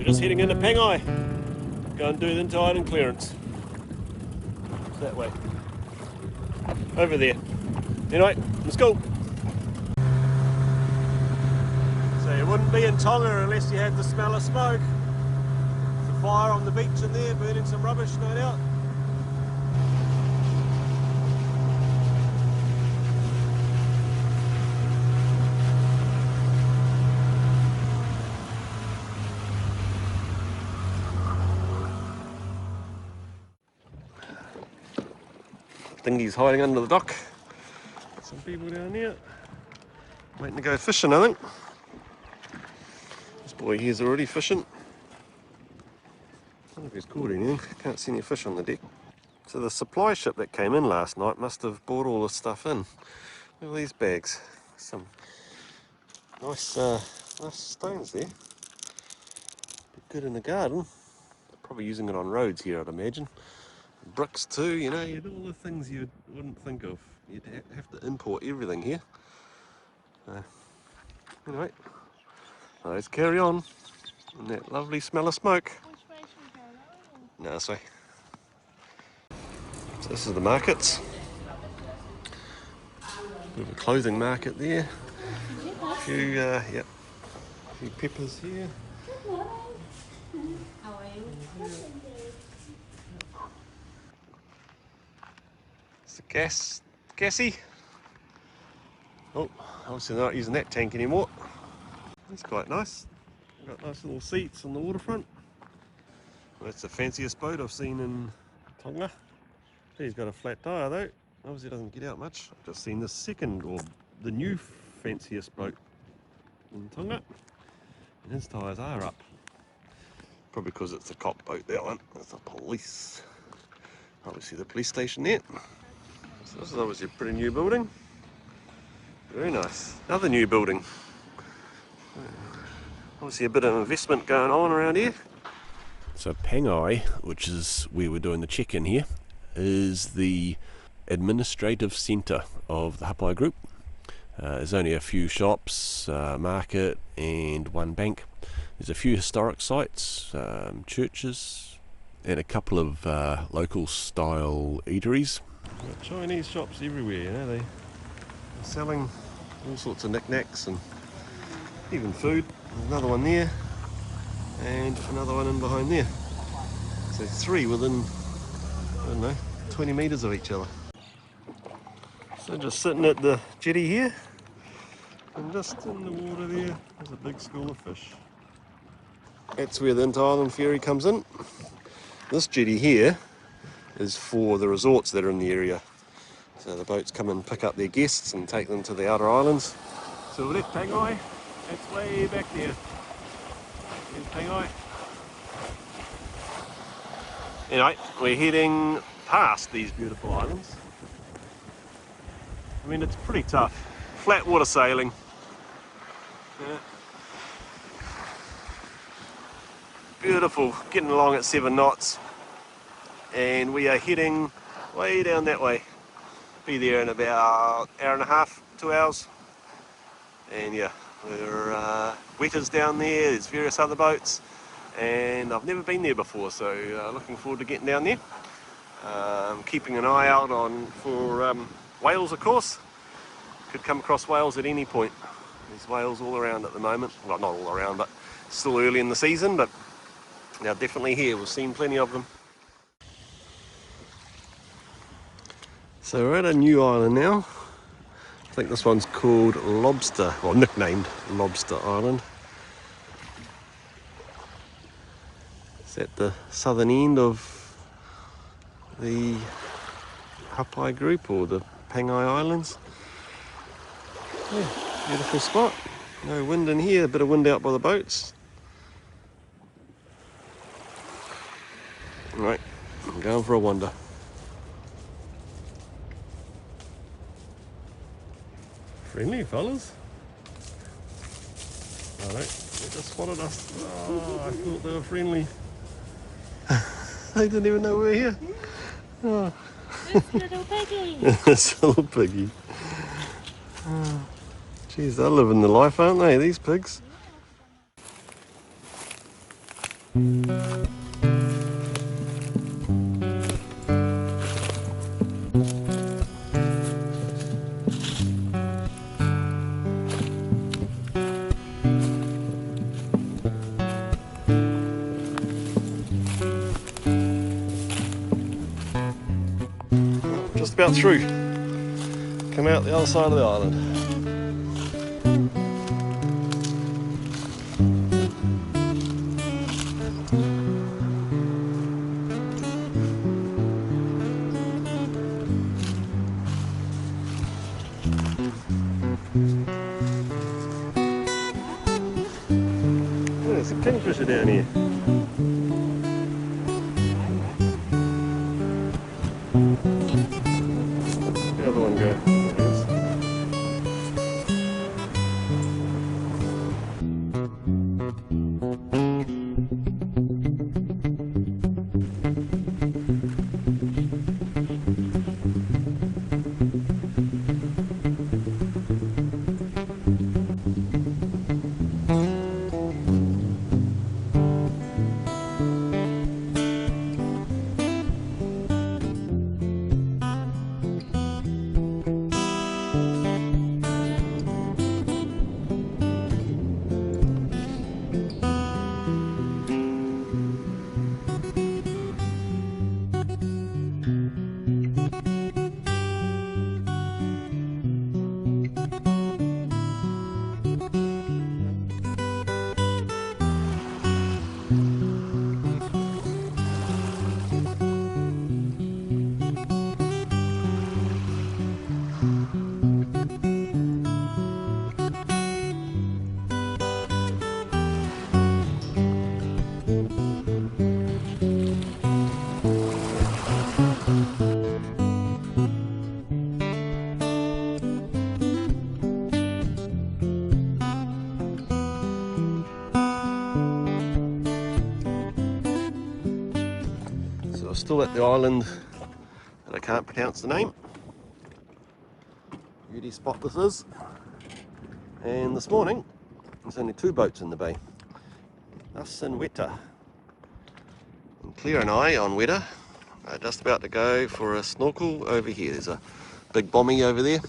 We're just heading into Pangai. Go and do the inter-island clearance. It's that way. Over there. Anyway, let's go. So you wouldn't be in Tonga unless you had the smell of smoke. There's a fire on the beach in there, burning some rubbish, no doubt. Dinghy's hiding under the dock. Some people down there waiting to go fishing, I think. This boy here's already fishing. I don't know if he's caught anything. Can't see any fish on the deck. So the supply ship that came in last night must have brought all this stuff in. Look at these bags. Some nice, nice stones there. Be good in the garden. Probably using it on roads here, I'd imagine. Bricks too, you know, you'd all the things you wouldn't think of. You'd have to import everything here. Anyway, let's carry on. And that lovely smell of smoke. No, sorry. So this is the markets. Bit of a clothing market there. A few, yep, a few peppers here. How are you? It's the gassy. Oh, obviously they're not using that tank anymore. It's quite nice. Got nice little seats on the waterfront. Well, that's the fanciest boat I've seen in Tonga. He's got a flat tyre though. Obviously doesn't get out much. I've just seen the second, or the new fanciest boat in Tonga. And his tyres are up. Probably because it's a cop boat, that one. It's the police. Obviously the police station there. So this is obviously a pretty new building. Very nice. Another new building. Obviously a bit of investment going on around here. So Pangai, which is where we're doing the check-in here, is the administrative centre of the Hapai group. There's only a few shops, market and one bank. There's a few historic sites, churches, and a couple of local style eateries. Got Chinese shops everywhere, you know, they're selling all sorts of knickknacks and even food. There's another one there and another one in behind there. So three within, I don't know, 20 metres of each other. So just sitting at the jetty here, and just in the water there, there's a big school of fish. That's where the inter-island ferry comes in. This jetty here is for the resorts that are in the area. So the boats come and pick up their guests and take them to the outer islands. So we left Pangai, that's way back there. There's Pangai. Anyway, we're heading past these beautiful islands. I mean, it's pretty tough. Flat water sailing. Yeah. Beautiful, getting along at 7 knots. And we are heading way down that way. Be there in about an hour and a half, 2 hours. And yeah, there are wetters down there, there's various other boats. And I've never been there before, so looking forward to getting down there. Keeping an eye out for whales, of course. Could come across whales at any point. There's whales all around at the moment. Well, not all around, but still early in the season, but now definitely here. We've seen plenty of them. So we're at a new island now. I think this one's called Lobster, or nicknamed Lobster Island. It's at the southern end of the Hapai group, or the Pangai Islands. Yeah, beautiful spot. No wind in here, a bit of wind out by the boats. Right, I'm going for a wander. Friendly fellas. Oh no, they just spotted us. Oh, I thought they were friendly. They didn't even know we were here. Oh. This little piggy. This little piggy. Oh. Geez, they're living the life, aren't they, these pigs? Just about through. Come out the other side of the island. There's some kingfisher down here. The other one go. Still at the island that I can't pronounce the name. Beauty spot this is. And this morning there's only 2 boats in the bay. Us and Weta. And Claire and I on Weta are just about to go for a snorkel over here. There's a big bommy over there.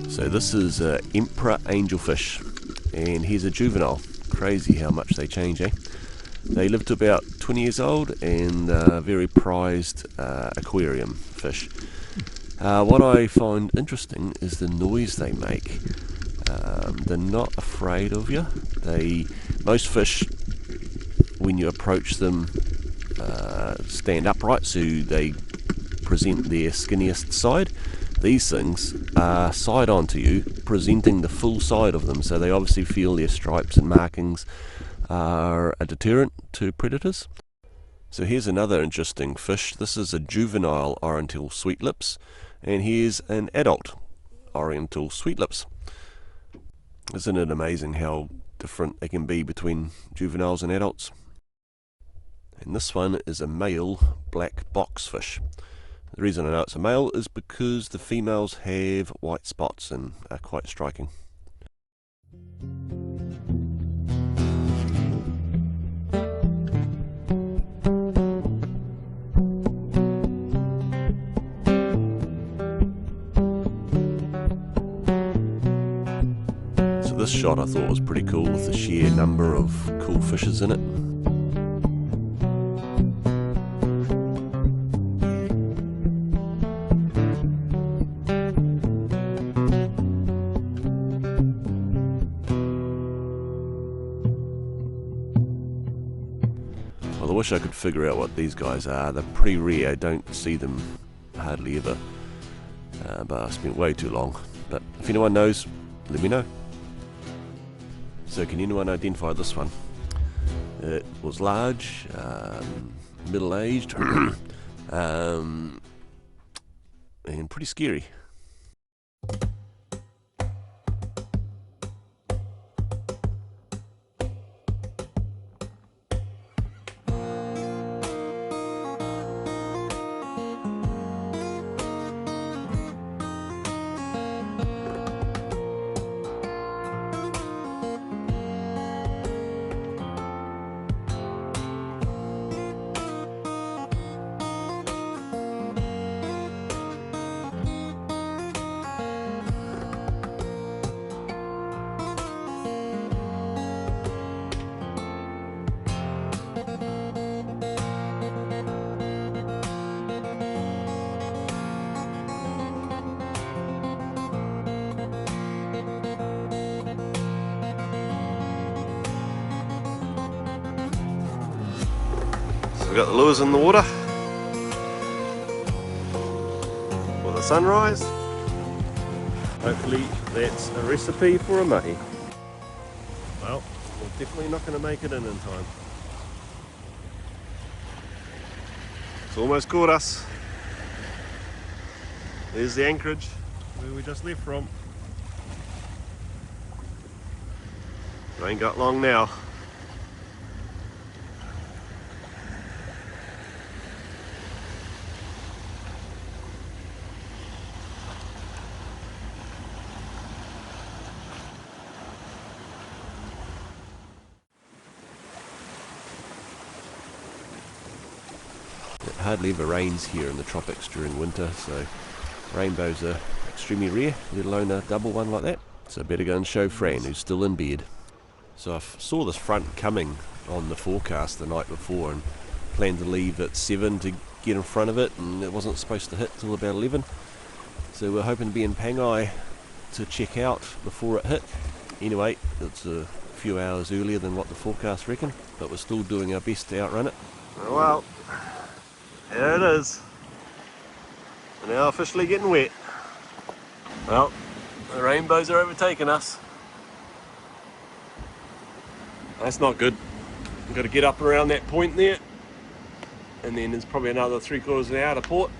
So this is emperor angelfish, and here's a juvenile. Crazy how much they change, eh? They live to about 20 years old and very prized aquarium fish. What I find interesting is the noise they make. They're not afraid of you. Most fish, when you approach them, stand upright, so they present their skinniest side. These things are side on to you, presenting the full side of them, so they obviously feel their stripes and markings are a deterrent to predators. So here's another interesting fish. This is a juvenile oriental sweetlips, and here's an adult oriental sweetlips. Isn't it amazing how different they can be between juveniles and adults? And this one is a male black boxfish. The reason I know it's a male is because the females have white spots and are quite striking. So this shot I thought was pretty cool with the sheer number of cool fishes in it. wish I could figure out what these guys are. They're pretty rare, I don't see them hardly ever. But I spent way too long. But if anyone knows, let me know. So can anyone identify this one? It was large, middle-aged, and pretty scary. We've got the lures in the water for the sunrise. Hopefully that's a recipe for a mahi. Well, we're definitely not going to make it in time. It's almost caught us. There's the anchorage where we just left from. We ain't got long now. It hardly ever rains here in the tropics during winter, so rainbows are extremely rare, let alone a double one like that. So better go and show Fran, who's still in bed. So I saw this front coming on the forecast the night before and planned to leave at 7 to get in front of it, and it wasn't supposed to hit till about 11. So we're hoping to be in Pangai to check out before it hit. Anyway, it's a few hours earlier than what the forecast reckon, but we're still doing our best to outrun it. Well, here it is. We're now officially getting wet. Well, the rainbows are overtaking us. That's not good. We've got to get up around that point there, and then there's probably another 3/4 of an hour to port.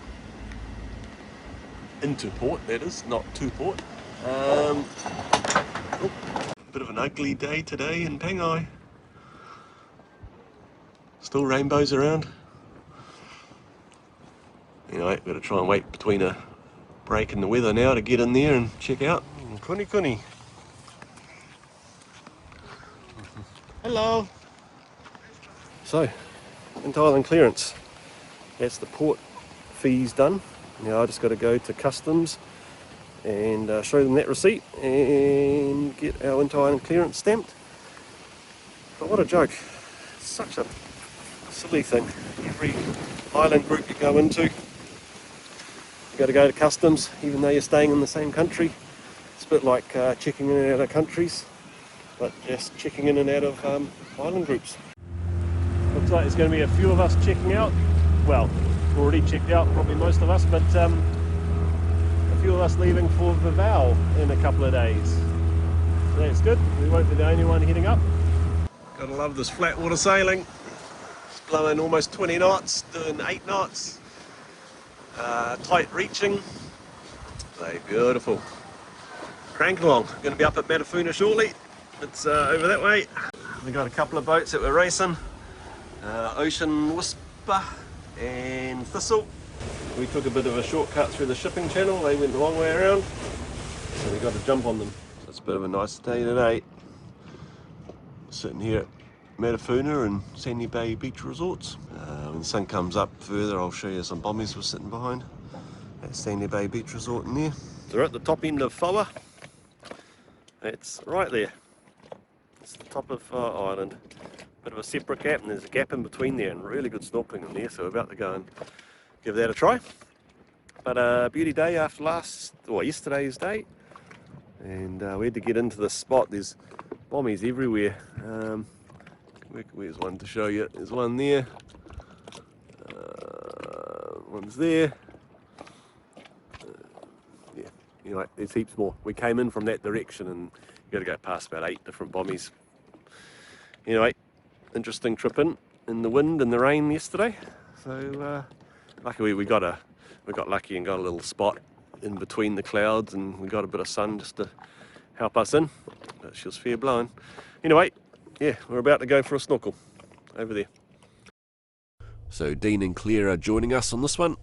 Into port, that is, not to port. Bit of an ugly day today in Pangai. Still rainbows around. Anyway, we've got to try and wait between a break in the weather now to get in there and check out. Kuni kuni. Hello. So, in-Thailand clearance. That's the port fees done. Now I just got to go to customs and show them that receipt and get our in-Thailand clearance stamped. But what a joke. It's such a silly thing. Every island group you go into, you got to go to customs even though you're staying in the same country. It's a bit like checking in and out of countries, but just checking in and out of island groups. Looks like there's going to be a few of us checking out. Well, already checked out, probably most of us, but a few of us leaving for Vivau in a couple of days. So that's good. We won't be the only one heading up. Gotta love this flat water sailing. It's blowing almost 20 knots, doing 8 knots. Tight reaching. So beautiful. Crank along. Going to be up at Matafuna shortly. It's over that way. We've got a couple of boats that we're racing. Ocean Whisper and Thistle. We took a bit of a shortcut through the shipping channel. They went the long way around, so we got to jump on them. So it's a bit of a nice day today. Sitting here at Matafuna and Sandy Bay Beach Resorts. When the sun comes up further, I'll show you some bommies we're sitting behind at Sandy Bay Beach Resort in there. So we're at the top end of Whawa. It's right there. It's the top of Island. Bit of a separate gap, and there's a gap in between there, and really good snorkeling in there, so we're about to go and give that a try. But a beauty day after yesterday's day, and we had to get into this spot. There's bommies everywhere. Where's one to show you? There's one there. One's there. Yeah, anyway, there's heaps more. We came in from that direction and you got to go past about 8 different bommies. Anyway, interesting trip in the wind and the rain yesterday. So luckily we got lucky and got a little spot in between the clouds, and we got a bit of sun just to help us in. But she was fair blowing. Anyway, yeah, we're about to go for a snorkel over there. So Dean and Claire are joining us on this one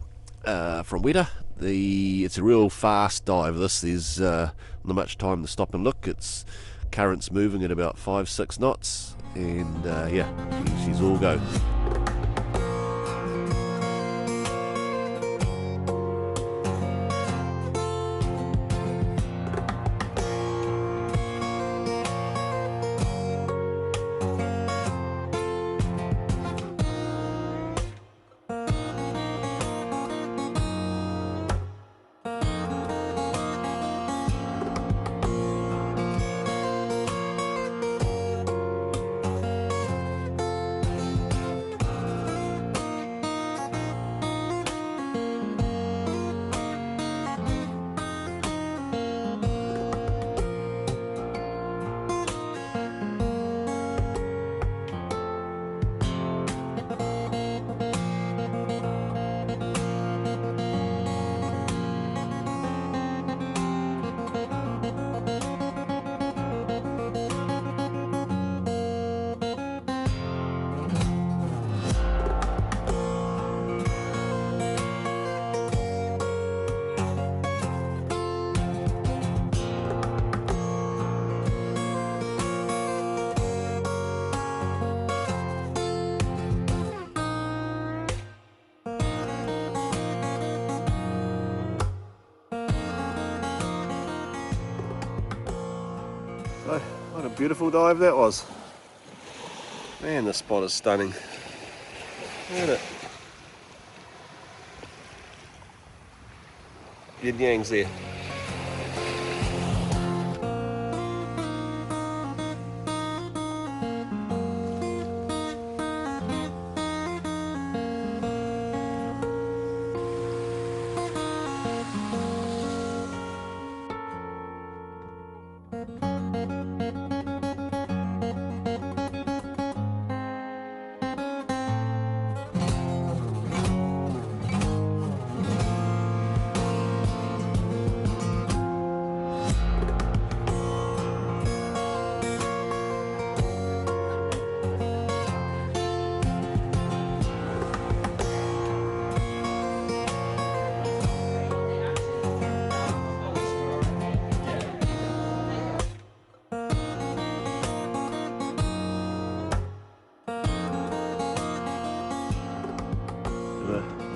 from Weta. It's a real fast dive. There's not much time to stop and look. It's current's moving at about 5-6 knots, and yeah, she's all go. So, what a beautiful dive that was. Man, the spot is stunning. Look at it. Yin Yang's there.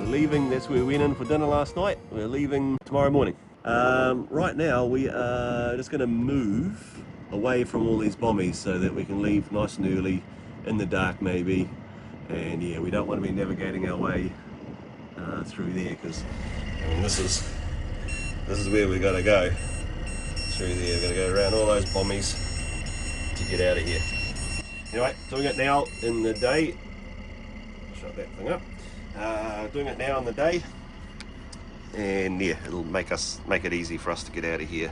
Leaving, that's where we went in for dinner last night. We're leaving tomorrow morning. Right now we are just going to move away from all these bommies so that we can leave nice and early, in the dark maybe. And yeah, we don't want to be navigating our way through there, because I mean, this is where we got to go. Through there, we're going to go around all those bommies to get out of here. Anyway, doing it now in the day. Shut that thing up. Doing it now in the day, and yeah, it'll make it easy for us to get out of here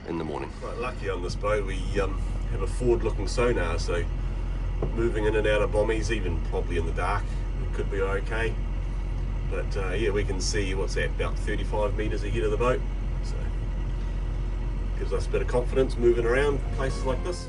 in the morning. Quite lucky on this boat, we have a forward-looking sonar, so moving in and out of bommies, even probably in the dark, it could be okay. But yeah, we can see, what's that, about 35 metres ahead of the boat, so gives us a bit of confidence moving around places like this.